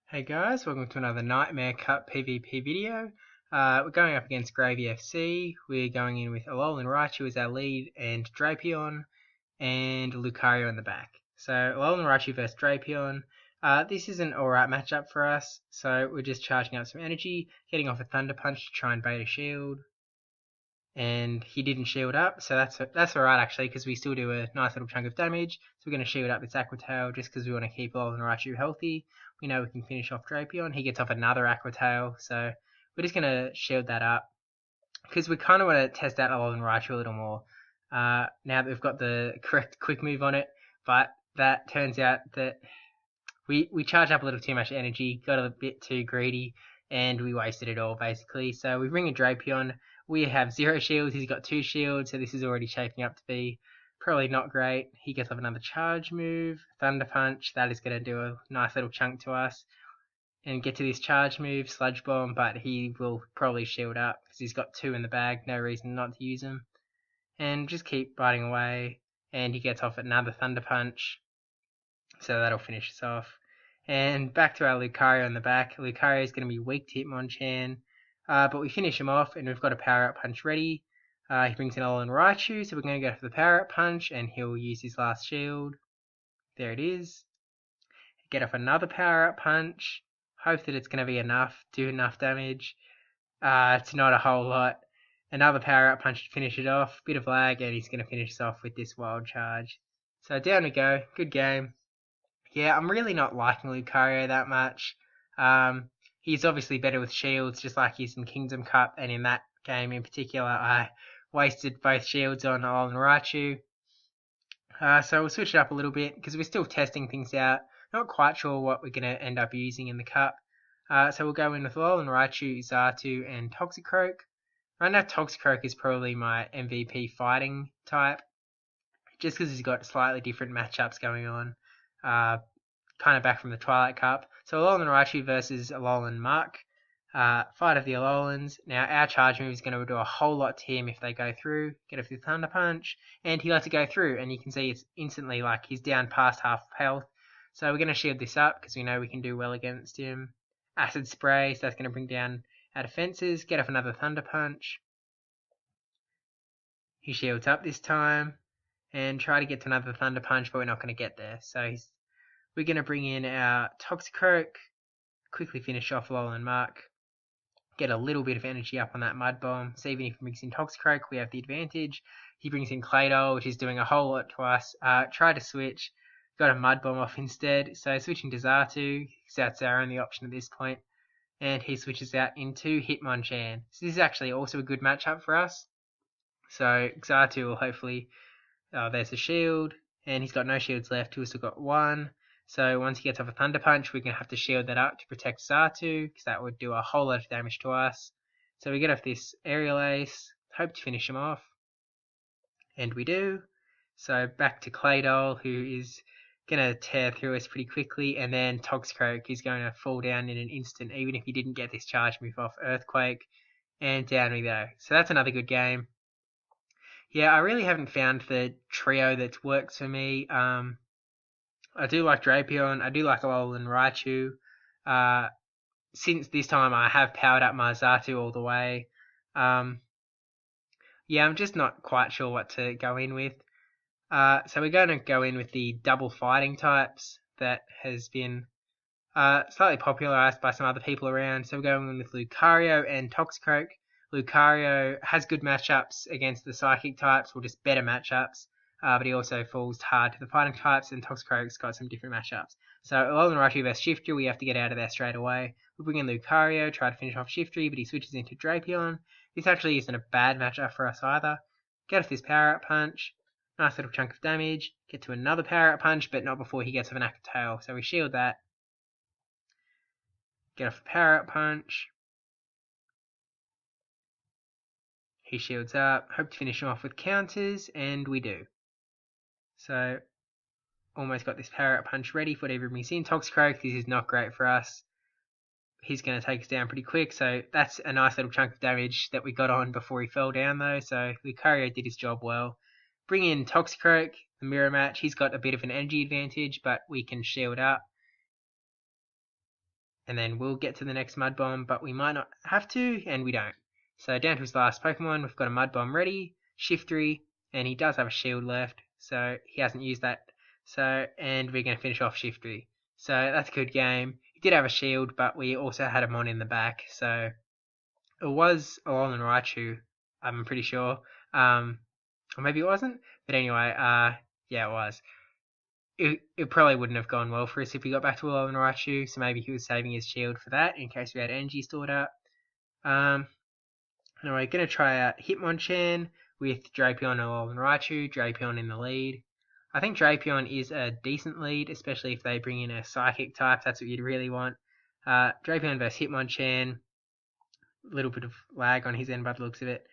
Hey guys, welcome to another Nightmare Cup PvP video. We're going up against Gravy FC. We're going in with Alolan Raichu as our lead and Drapion and Lucario in the back. So Alolan Raichu versus Drapion. This is an alright matchup for us. So we're just charging up some energy, getting off a Thunder Punch to try and bait a shield. And he didn't shield up, so that's alright actually, because we still do a nice little chunk of damage. So we're going to shield up this Aqua Tail just because we want to keep Alolan Raichu healthy. We know we can finish off Drapion. He gets off another Aqua Tail, so we're just going to shield that up because we kind of want to test out Alolan Raichu a little more now that we've got the correct quick move on it. But that turns out that we charged up a little too much energy, got a bit too greedy, and we wasted it all basically. So we bring a Drapion. We have 0 shields, he's got 2 shields, so this is already shaping up to be probably not great. He gets off another charge move, Thunder Punch, that is going to do a nice little chunk to us. And get to this charge move, Sludge Bomb, but he will probably shield up because he's got 2 in the bag, no reason not to use them. And just keep biting away, and he gets off another Thunder Punch, so that'll finish us off. And back to our Lucario in the back. Lucario is going to be weak to Hitmonchan. But we finish him off, and we've got a Power Up Punch ready. He brings in Alolan Raichu, so we're going to go for the Power Up Punch, and he'll use his last shield. There it is. Get off another Power Up Punch. Hope that it's going to be enough, do enough damage. It's not a whole lot. Another Power Up Punch to finish it off. Bit of lag, and he's going to finish us off with this Wild Charge. So down we go. Good game. Yeah, I'm really not liking Lucario that much. He's obviously better with shields, just like he's in Kingdom Cup, and in that game in particular, I wasted both shields on Alolan Raichu. So we'll switch it up a little bit, because we're still testing things out. Not quite sure what we're going to end up using in the Cup. So we'll go in with Alolan Raichu, Xatu, and Toxicroak. Right now, Toxicroak is probably my MVP fighting type, just because he's got slightly different matchups going on. Kind of back from the Twilight Cup. So Alolan Raichu versus Alolan Muk. Fight of the Alolans. Now our charge move is going to do a whole lot to him if they go through. Get off the Thunder Punch. And he lets it go through. And you can see it's instantly like he's down past half health. So we're going to shield this up because we know we can do well against him. Acid Spray. So that's going to bring down our defenses. Get off another Thunder Punch. He shields up this time. And try to get to another Thunder Punch, but we're not going to get there. So we're going to bring in our Toxicroak, quickly finish off Alolan Muk, get a little bit of energy up on that Mud Bomb. So even if he brings in Toxicroak, we have the advantage. He brings in Claydol, which is doing a whole lot to us. Try to switch, got a Mud Bomb off instead. So switching to Xatu, because that's our only option at this point. And he switches out into Hitmonchan. So this is actually also a good matchup for us. So Xatu will hopefully... there's a shield, and he's got no shields left. He's still got 1. So once he gets off a Thunder Punch, we're going to have to shield that up to protect Xatu, because that would do a whole lot of damage to us. So we get off this Aerial Ace, hope to finish him off. And we do. So back to Claydol, who is going to tear through us pretty quickly, and then Toxicroak is going to fall down in an instant, even if he didn't get this charge move off Earthquake. And down we go. So that's another good game. Yeah, I really haven't found the trio that works for me. I do like Drapion, I do like Alolan Raichu. Since this time I have powered up my Xatu all the way. Yeah, I'm just not quite sure what to go in with. So we're going to go in with the double fighting types that has been slightly popularized by some other people around. So we're going in with Lucario and Toxicroak. Lucario has good matchups against the psychic types, or just better matchups. But he also falls hard to the fighting types, and Toxicroak's got some different matchups. So Alolan Raichu vs Shiftry, we have to get out of there straight away. We bring in Lucario, try to finish off Shiftry, but he switches into Drapion. This actually isn't a bad matchup for us either. Get off this Power Up Punch, nice little chunk of damage. Get to another Power Up Punch, but not before he gets off an Aqua Tail. So we shield that. Get off a Power Up Punch. He shields up, hope to finish him off with counters, and we do. So, almost got this Power Up Punch ready for whatever brings in. Toxicroak, this is not great for us. He's going to take us down pretty quick, so that's a nice little chunk of damage that we got on before he fell down though, so Lucario did his job well. Bring in Toxicroak, the mirror match. He's got a bit of an energy advantage, but we can shield up. and then we'll get to the next Mud Bomb, but we might not have to, and we don't. So down to his last Pokemon, we've got a Mud Bomb ready, Shiftry, and he does have a shield left, so he hasn't used that. And we're going to finish off Shiftry. So that's a good game. He did have a shield, but we also had him on in the back, so it was Alolan Raichu, I'm pretty sure. Or maybe it wasn't, but anyway, yeah, it was. It probably wouldn't have gone well for us if we got back to Alolan Raichu, so maybe he was saving his shield for that in case we had energy stored up. Anyway, going to try out Hitmonchan with Drapion and Alolan Raichu, Drapion in the lead. I think Drapion is a decent lead, especially if they bring in a Psychic type, that's what you'd really want. Drapion versus Hitmonchan, a little bit of lag on his end by the looks of it.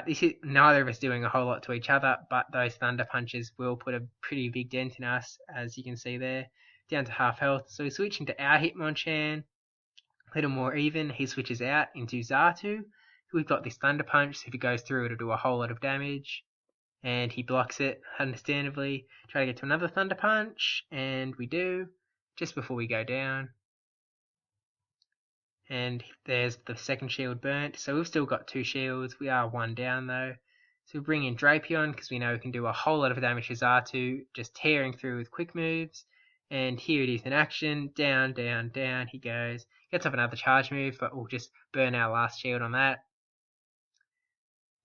This is neither of us doing a whole lot to each other, but those Thunder Punches will put a pretty big dent in us, as you can see there, down to half health. So we switch into our Hitmonchan, a little more even. He switches out into Xatu. We've got this Thunder Punch, so if he goes through, it'll do a whole lot of damage. And he blocks it, understandably. Try to get to another Thunder Punch, and we do, just before we go down. And there's the second shield burnt, so we've still got 2 shields. We are 1 down though. So we bring in Drapion, because we know we can do a whole lot of damage to Xatu, just tearing through with quick moves. And here it is in action, down, down, down he goes. Gets up another charge move, but we'll just burn our last shield on that.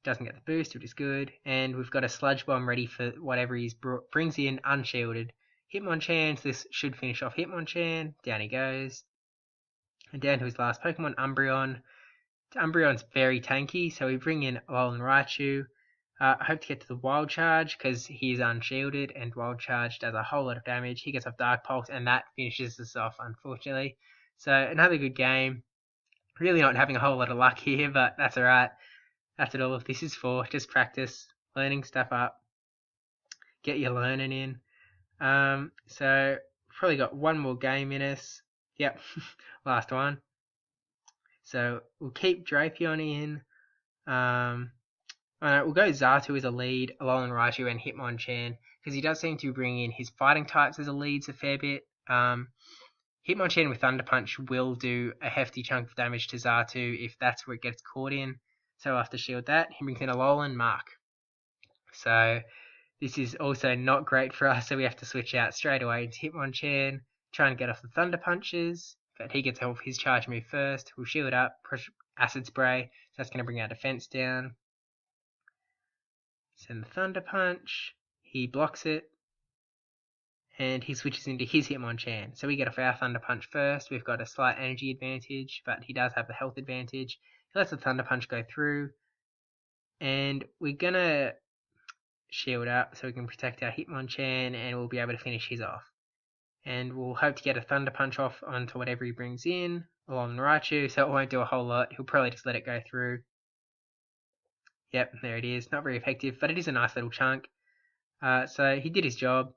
Doesn't get the boost, which is good. And we've got a Sludge Bomb ready for whatever he brings in unshielded. Hitmonchan, so this should finish off Hitmonchan. Down he goes. And down to his last Pokemon, Umbreon. Umbreon's very tanky, so we bring in Alolan Raichu. I hope to get to the Wild Charge, because he's unshielded, and Wild Charge does a whole lot of damage. He gets off Dark Pulse, and that finishes us off, unfortunately. So, another good game. Really not having a whole lot of luck here, but that's alright. That's what all of this is for. Just practice, learning stuff up, get your learning in. So, probably got one more game in us. Yep, last one. So, we'll keep Drapion in. We'll go Xatu as a lead, Alolan Raichu and Hitmonchan, because he does seem to bring in his fighting types as a leads a fair bit. Hitmonchan with Thunder Punch will do a hefty chunk of damage to Xatu if that's where it gets caught in. So after shield that, he brings in Alolan Mark. So this is also not great for us, so we have to switch out straight away into Hitmonchan, try and get off the Thunder Punches, but he gets off his charge move first. We'll shield up, push Acid Spray, so that's going to bring our defense down. Send the Thunder Punch, he blocks it, and he switches into his Hitmonchan. So we get off our Thunder Punch first. We've got a slight energy advantage, but he does have the health advantage. He lets the Thunder Punch go through, and we're going to shield up so we can protect our Hitmonchan, and we'll be able to finish his off. And we'll hope to get a Thunder Punch off onto whatever he brings in, along Raichu, so it won't do a whole lot. He'll probably just let it go through. Yep, there it is. Not very effective, but it is a nice little chunk. So he did his job.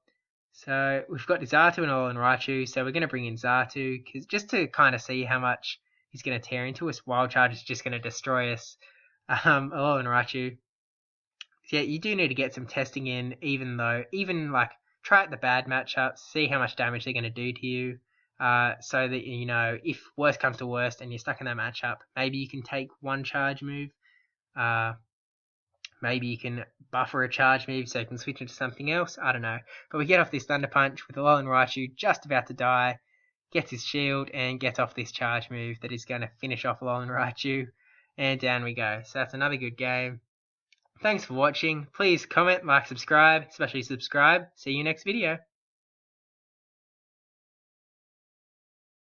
So we've got Xatu and Alolan Raichu, so we're going to bring in Xatu, just to kind of see how much he's going to tear into us. Wild Charge is just going to destroy us. Alolan Raichu. So yeah, you do need to get some testing in, even like try out the bad matchups, see how much damage they're going to do to you, so that, you know, if worst comes to worst and you're stuck in that matchup, maybe you can take one charge move. Maybe you can buffer a charge move so you can switch into something else. I don't know. But we get off this Thunder Punch with Alolan Raichu just about to die. Gets his shield and gets off this charge move that is going to finish off Alolan Raichu. And down we go. So that's another good game. Thanks for watching. Please comment, like, subscribe. Especially subscribe. See you next video.